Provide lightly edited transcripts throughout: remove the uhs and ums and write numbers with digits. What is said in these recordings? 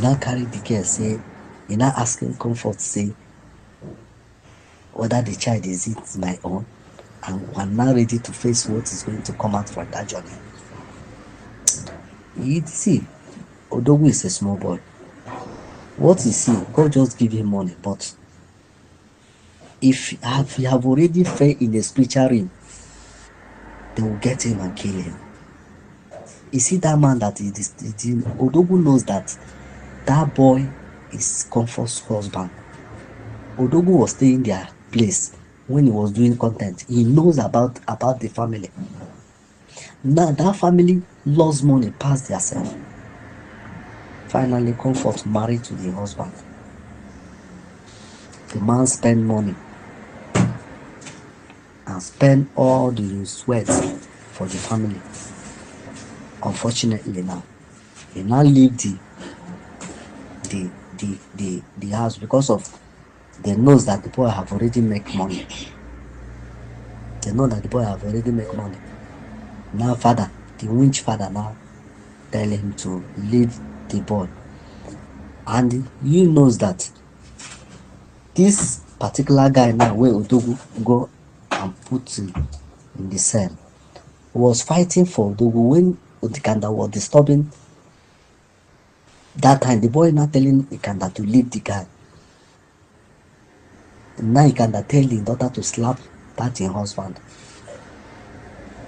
now carry the girl say, he now asking Comfort say whether the child is it my own, and I'm now ready to face what is going to come out from that journey. You see, Odogwu is a small boy. What you see, God just give him money, but if you have already fell in the spiritual realm, they will get him and kill him. You see that man that Odogwu knows that that boy is Comfort's husband. Odogwu was staying in their place when he was doing content. He knows about the family. Now that family lost money past themselves. Finally, Comfort married to the husband. The man spent money and spent all the sweat for the family. Unfortunately, now he now leave the house because of they knows that the boy have already make money. They know that the boy have already make money. Now father, the winch father now tell him to leave the boy. And he knows that this particular guy now where Odogwu go and put in the cell was fighting for Odogwu when Odikanda was disturbing. That time the boy now telling Ikanda to leave the guy. Now Ikanda tell the daughter to slap that her husband.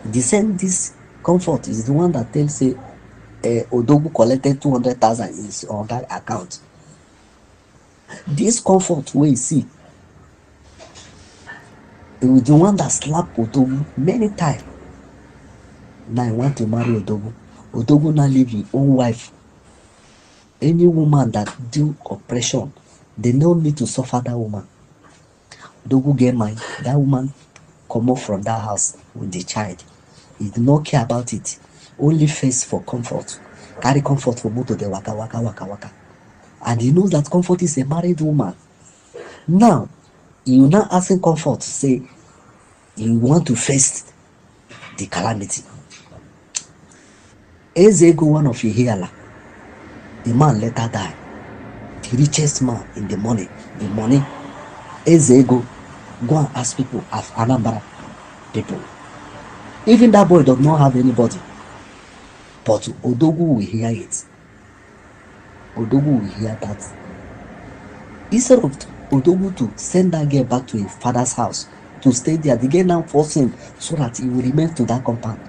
The same this Comfort is the one that tells say Odogwu collected 200,000 in his on that account. This Comfort wey you see, he was the one that slapped Odogwu many times. Now he want to marry Odogwu. Odogwu now leave his own wife. Any woman that do oppression, they no need to suffer that woman. Odogwu get mind. That woman come up from that house with the child. He do not care about it. Only face for Comfort. Carry Comfort for motor, the waka waka waka waka. And he knows that Comfort is a married woman. Now, you now asking Comfort to say you want to face the calamity. Ezego, one of Ihiala, the man later die. The richest man in the money. Ezego, go and ask people of Anambra people. Even that boy does not have anybody. But Odogwu will hear it. Odogwu will hear that. Instead of Odogwu to send that girl back to his father's house to stay there, the girl now force him so that he will remain to that compound.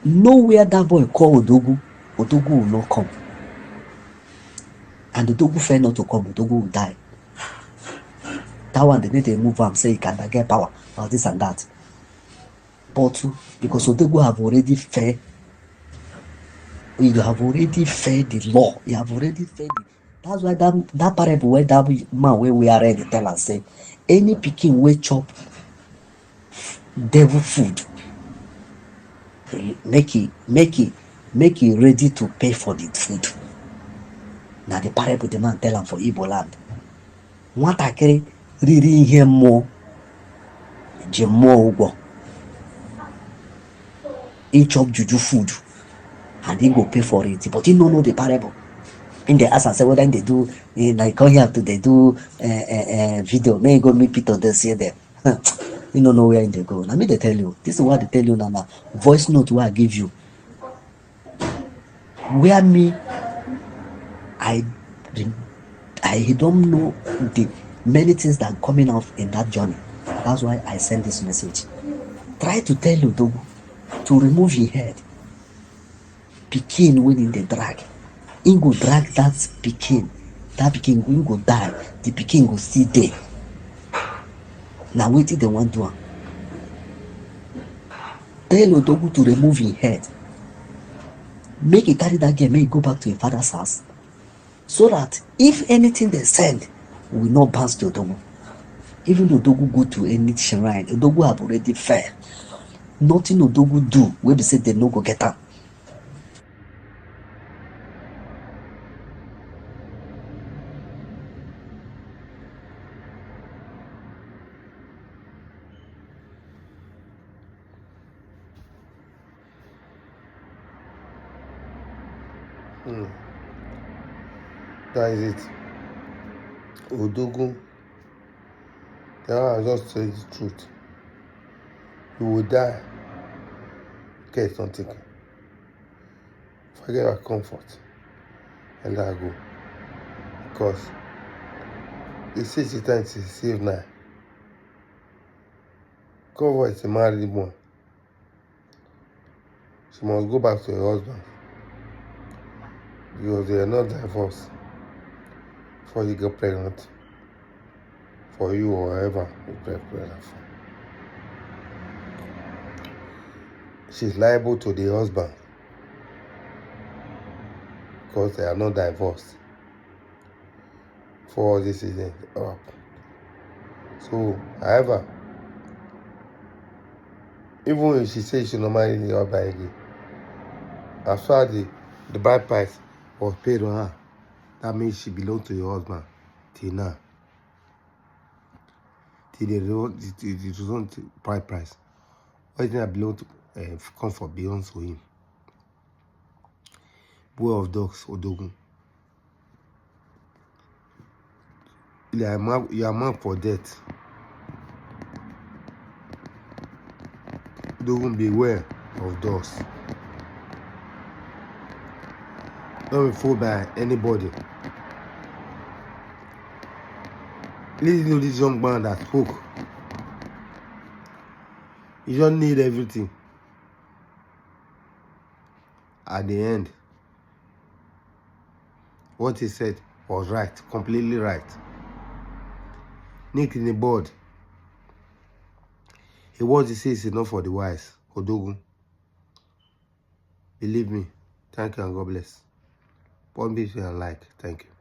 Nowhere that boy call Odogwu, Odogwu will not come. And Odogwu fail not to come, Odogwu will die. That one they need to move him, say he can get power or this and that. But because Odogwu have already failed, you have already failed the law. You have already failed it. That's why that parable where that man where we are ready tell us say any pikin wey chop devil food, make it ready to pay for the food. Now the parable the man tell him for Igbo land. Nwatakịrị riri ihe mmụọ ji mmụọ ụgwọ. He chop juju food and he go pay for it, but he no know the parable. In the ask and say whether they do like come here to they do video, may go meet Peter they see them. You don't know where they go. Let me they tell you. This is what they tell you now. Voice note where I give you. Where me I don't know the many things that are coming out in that journey. That's why I send this message. Try to tell you to remove your head. Pikin winning the drag. He go drag that pikin. That pikin will go die. The pikin go still there. Now wait till they want to do. Tell Odogwu to remove his head. Make he carry that girl, make he go back to his father's house. So that if anything they send will not bounce to Odogwu. Even Odogwu go to any shrine, Odogwu have already failed. Nothing Odogwu do where they say they no go get am. That is it. Odogwu, I'll just tell you the truth. You will die. Get something. Forget your comfort and let her go. Because it's 60 times to save now. Comfort is a married woman. She must go back to her husband because they are not divorced before you get pregnant for you or whoever you get pregnant for. She's liable to the husband because they are not divorced for this season up. So, however, even if she says she not marry the husband again, as far as the bride price was paid on her, that means she belongs to your husband till now. Till the return to bride price. Everything that belongs to comfort belongs to him. Boy of dogs, Odogwu. You are marked for death. Don't beware of dogs. Don't be fooled by anybody. Listen to this young man that spoke. You don't need everything. At the end, what he said was right, completely right. Nick in the board. He wants to say is enough for the wise. Odogwu. Believe me. Thank you and God bless. One peace and like. Thank you.